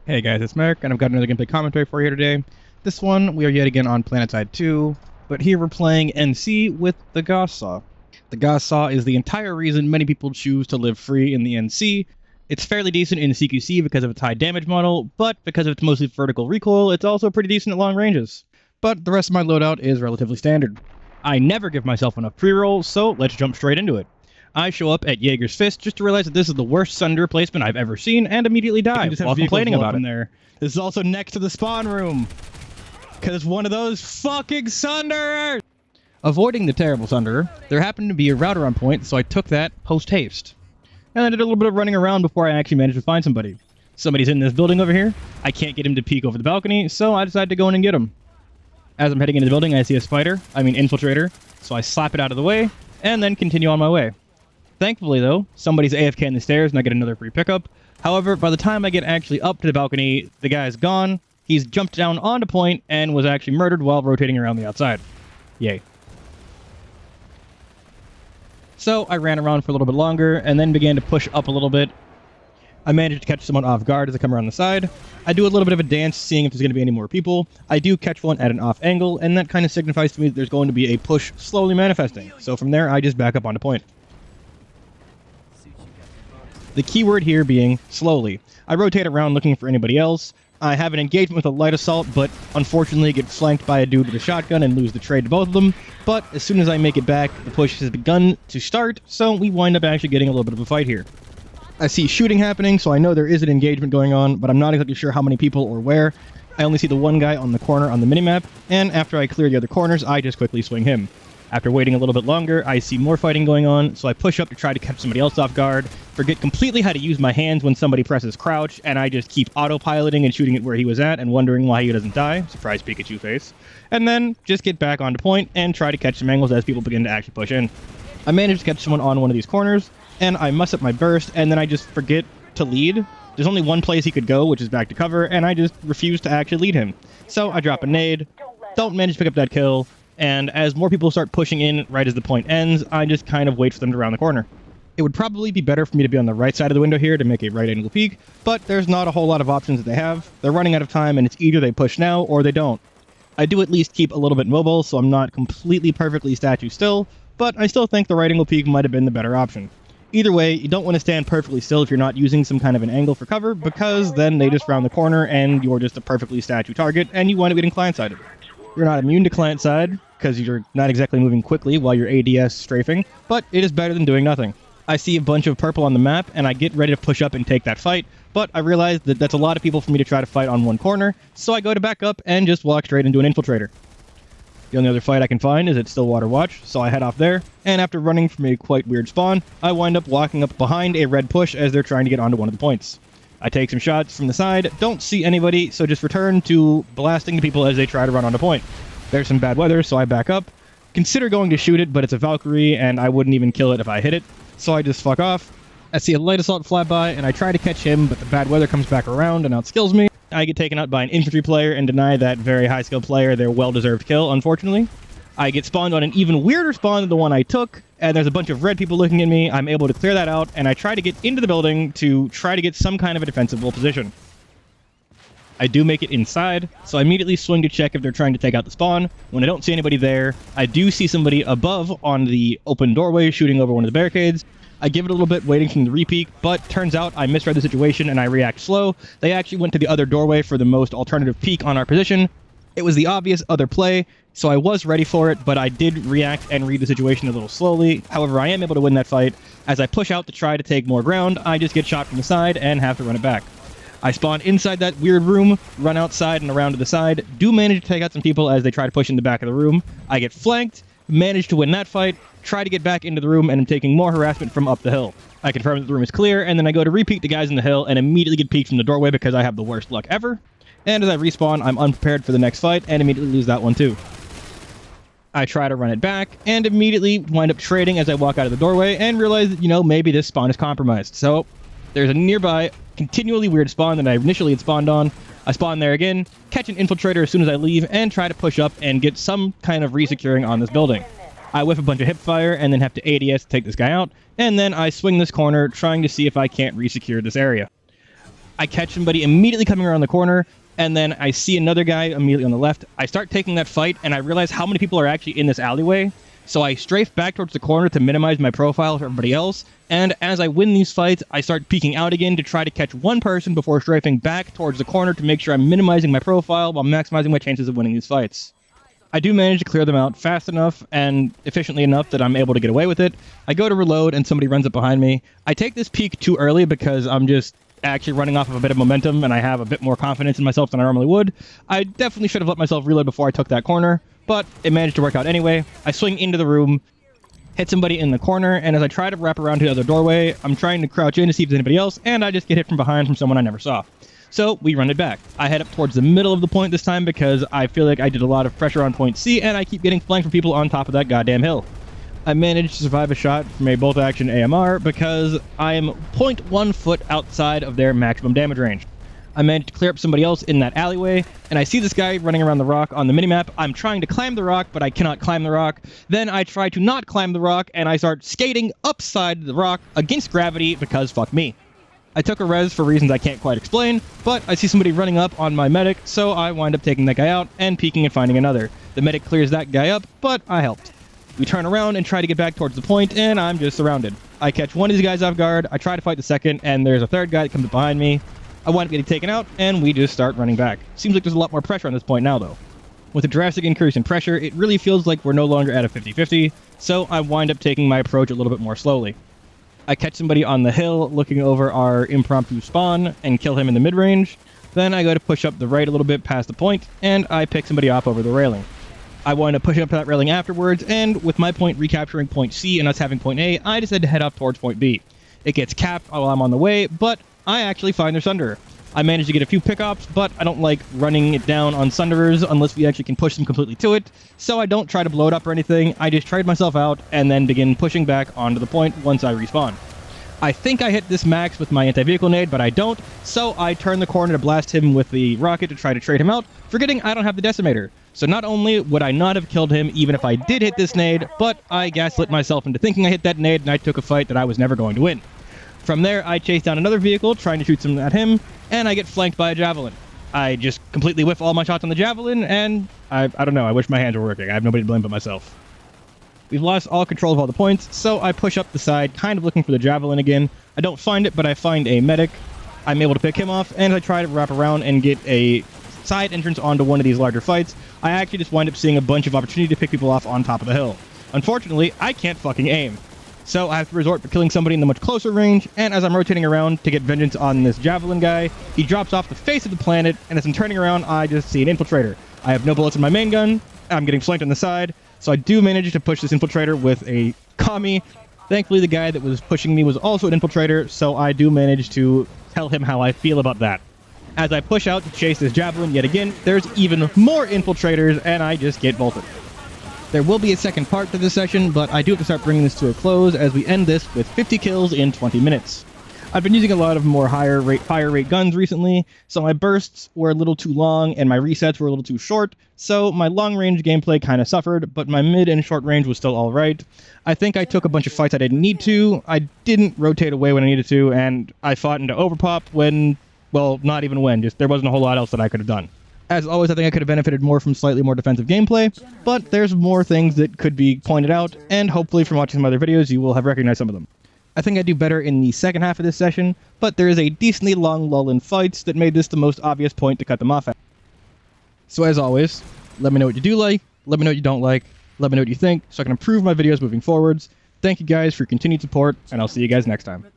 Hey guys, it's Merrick, and I've got another gameplay commentary for you today. This one, we are yet again on Planetside 2, but here we're playing NC with the Gauss Saw. The Gauss Saw is the entire reason many people choose to live free in the NC. It's fairly decent in CQC because of its high damage model, but because of its mostly vertical recoil, it's also pretty decent at long ranges. But the rest of my loadout is relatively standard. I never give myself enough pre-roll, so let's jump straight into it. I show up at Jaeger's Fist just to realize that this is the worst Sunder replacement I've ever seen and immediately die while complaining about it. There. This is also next to the spawn room, because it's one of those fucking Sunderers! Avoiding the terrible Sunderer, there happened to be a router on point, so I took that post-haste. And I did a little bit of running around before I actually managed to find somebody. Somebody's in this building over here. I can't get him to peek over the balcony, so I decided to go in and get him. As I'm heading into the building, I see a infiltrator, so I slap it out of the way, and then continue on my way. Thankfully, though, somebody's AFK in the stairs and I get another free pickup. However, by the time I get actually up to the balcony, the guy's gone. He's jumped down onto point and was actually murdered while rotating around the outside. Yay. So I ran around for a little bit longer and then began to push up a little bit. I managed to catch someone off guard as I come around the side. I do a little bit of a dance, seeing if there's going to be any more people. I do catch one at an off angle, and that kind of signifies to me that there's going to be a push slowly manifesting. So from there, I just back up onto point. The keyword here being slowly. I rotate around looking for anybody else. I have an engagement with a light assault, but unfortunately get flanked by a dude with a shotgun and lose the trade to both of them. But as soon as I make it back, the push has begun to start, so we wind up actually getting a little bit of a fight here. I see shooting happening, so I know there is an engagement going on, but I'm not exactly sure how many people or where. I only see the one guy on the corner on the minimap, and after I clear the other corners, I just quickly swing him. After waiting a little bit longer, I see more fighting going on, so I push up to try to catch somebody else off guard, forget completely how to use my hands when somebody presses crouch, and I just keep autopiloting and shooting it where he was at and wondering why he doesn't die. Surprise Pikachu face. And then just get back onto point and try to catch some angles as people begin to actually push in. I managed to catch someone on one of these corners, and I mess up my burst, and then I just forget to lead. There's only one place he could go, which is back to cover, and I just refuse to actually lead him. So I drop a nade, don't manage to pick up that kill, and as more people start pushing in right as the point ends, I just kind of wait for them to round the corner. It would probably be better for me to be on the right side of the window here to make a right angle peek, but there's not a whole lot of options that they have. They're running out of time, and it's either they push now or they don't. I do at least keep a little bit mobile, so I'm not completely perfectly statue still, but I still think the right angle peek might have been the better option. Either way, you don't want to stand perfectly still if you're not using some kind of an angle for cover, because then they just round the corner and you're just a perfectly statue target, and you wind up getting client-sided. You're not immune to client-side, because you're not exactly moving quickly while you're ADS strafing, but it is better than doing nothing. I see a bunch of purple on the map, and I get ready to push up and take that fight, but I realize that that's a lot of people for me to try to fight on one corner, so I go to back up and just walk straight into an infiltrator. The only other fight I can find is at Stillwater Watch, so I head off there, and after running from a quite weird spawn, I wind up walking up behind a red push as they're trying to get onto one of the points. I take some shots from the side, don't see anybody, so just return to blasting the people as they try to run onto point. There's some bad weather, so I back up. Consider going to shoot it, but it's a Valkyrie, and I wouldn't even kill it if I hit it, so I just fuck off. I see a light assault fly by, and I try to catch him, but the bad weather comes back around and outskills me. I get taken out by an infantry player and deny that very high-skill player their well-deserved kill, unfortunately. I get spawned on an even weirder spawn than the one I took, and there's a bunch of red people looking at me. I'm able to clear that out, and I try to get into the building to try to get some kind of a defensible position. I do make it inside, so I immediately swing to check if they're trying to take out the spawn. When I don't see anybody there, I do see somebody above on the open doorway shooting over one of the barricades. I give it a little bit, waiting for them to repeat, but turns out I misread the situation and I react slow. They actually went to the other doorway for the most alternative peek on our position. It was the obvious other play, so I was ready for it, but I did react and read the situation a little slowly. However, I am able to win that fight. As I push out to try to take more ground, I just get shot from the side and have to run it back. I spawn inside that weird room, run outside and around to the side, do manage to take out some people as they try to push in the back of the room. I get flanked, manage to win that fight, try to get back into the room, and I'm taking more harassment from up the hill. I confirm that the room is clear, and then I go to repeat the guys in the hill and immediately get peeked from the doorway because I have the worst luck ever. And as I respawn, I'm unprepared for the next fight and immediately lose that one too. I try to run it back and immediately wind up trading as I walk out of the doorway and realize that, maybe this spawn is compromised. So there's a nearby continually weird spawn that I initially had spawned on. I spawn there again, catch an infiltrator as soon as I leave, and try to push up and get some kind of resecuring on this building. I whiff a bunch of hip fire and then have to ADS to take this guy out, and then I swing this corner trying to see if I can't resecure this area. I catch somebody immediately coming around the corner, and then I see another guy immediately on the left. I start taking that fight, and I realize how many people are actually in this alleyway. So I strafe back towards the corner to minimize my profile for everybody else, and as I win these fights, I start peeking out again to try to catch one person before strafing back towards the corner to make sure I'm minimizing my profile while maximizing my chances of winning these fights. I do manage to clear them out fast enough and efficiently enough that I'm able to get away with it. I go to reload and somebody runs up behind me. I take this peek too early because I'm just actually running off of a bit of momentum and I have a bit more confidence in myself than I normally would. I definitely should have let myself reload before I took that corner, but it managed to work out anyway. I swing into the room, hit somebody in the corner, and as I try to wrap around to the other doorway, I'm trying to crouch in to see if there's anybody else, and I just get hit from behind from someone I never saw. So we run it back. I head up towards the middle of the point this time because I feel like I did a lot of pressure on point C, and I keep getting flanked from people on top of that goddamn hill. I managed to survive a shot from a bolt-action AMR because I am 0.1 foot outside of their maximum damage range. I managed to clear up somebody else in that alleyway, and I see this guy running around the rock on the minimap. I'm trying to climb the rock, but I cannot climb the rock. Then I try to not climb the rock, and I start skating upside the rock against gravity because fuck me. I took a res for reasons I can't quite explain, but I see somebody running up on my medic, so I wind up taking that guy out and peeking and finding another. The medic clears that guy up, but I helped. We turn around and try to get back towards the point, and I'm just surrounded. I catch one of these guys off guard, I try to fight the second, and there's a third guy that comes up behind me. I wind up getting taken out, and we just start running back. Seems like there's a lot more pressure on this point now, though. With a drastic increase in pressure, it really feels like we're no longer at a 50-50, so I wind up taking my approach a little bit more slowly. I catch somebody on the hill looking over our impromptu spawn and kill him in the mid-range. Then I go to push up the right a little bit past the point, and I pick somebody off over the railing. I wind up pushing up to that railing afterwards, and with my point recapturing point C and us having point A, I decide to head up towards point B. It gets capped while I'm on the way, but I actually find their Sunderer. I managed to get a few pickoffs, but I don't like running it down on Sunderers unless we actually can push them completely to it, so I don't try to blow it up or anything. I just trade myself out and then begin pushing back onto the point once I respawn. I think I hit this max with my anti-vehicle nade, but I don't, so I turn the corner to blast him with the rocket to try to trade him out, forgetting I don't have the decimator. So not only would I not have killed him even if I did hit this nade, but I gaslit myself into thinking I hit that nade and I took a fight that I was never going to win. From there, I chase down another vehicle, trying to shoot some at him, and I get flanked by a javelin. I just completely whiff all my shots on the javelin, and I don't know, I wish my hands were working. I have nobody to blame but myself. We've lost all control of all the points, so I push up the side, kind of looking for the javelin again. I don't find it, but I find a medic. I'm able to pick him off, and I try to wrap around and get a side entrance onto one of these larger fights. I actually just wind up seeing a bunch of opportunity to pick people off on top of the hill. Unfortunately, I can't fucking aim. So I have to resort to killing somebody in the much closer range, and as I'm rotating around to get vengeance on this javelin guy, he drops off the face of the planet, and as I'm turning around, I just see an infiltrator. I have no bullets in my main gun, I'm getting flanked on the side, so I do manage to push this infiltrator with a commie. Thankfully, the guy that was pushing me was also an infiltrator, so I do manage to tell him how I feel about that. As I push out to chase this javelin yet again, there's even more infiltrators, and I just get bolted. There will be a second part to this session, but I do have to start bringing this to a close as we end this with 50 kills in 20 minutes. I've been using a lot of more higher rate guns recently, so my bursts were a little too long and my resets were a little too short, so my long range gameplay kind of suffered, but my mid and short range was still alright. I think I took a bunch of fights I didn't need to, I didn't rotate away when I needed to, and I fought into overpop when, well, not even when, just there wasn't a whole lot else that I could have done. As always, I think I could have benefited more from slightly more defensive gameplay, but there's more things that could be pointed out, and hopefully from watching some other videos you will have recognized some of them. I think I do better in the second half of this session, but there is a decently long lull in fights that made this the most obvious point to cut them off at. So as always, let me know what you do like, let me know what you don't like, let me know what you think, so I can improve my videos moving forwards. Thank you guys for your continued support, and I'll see you guys next time.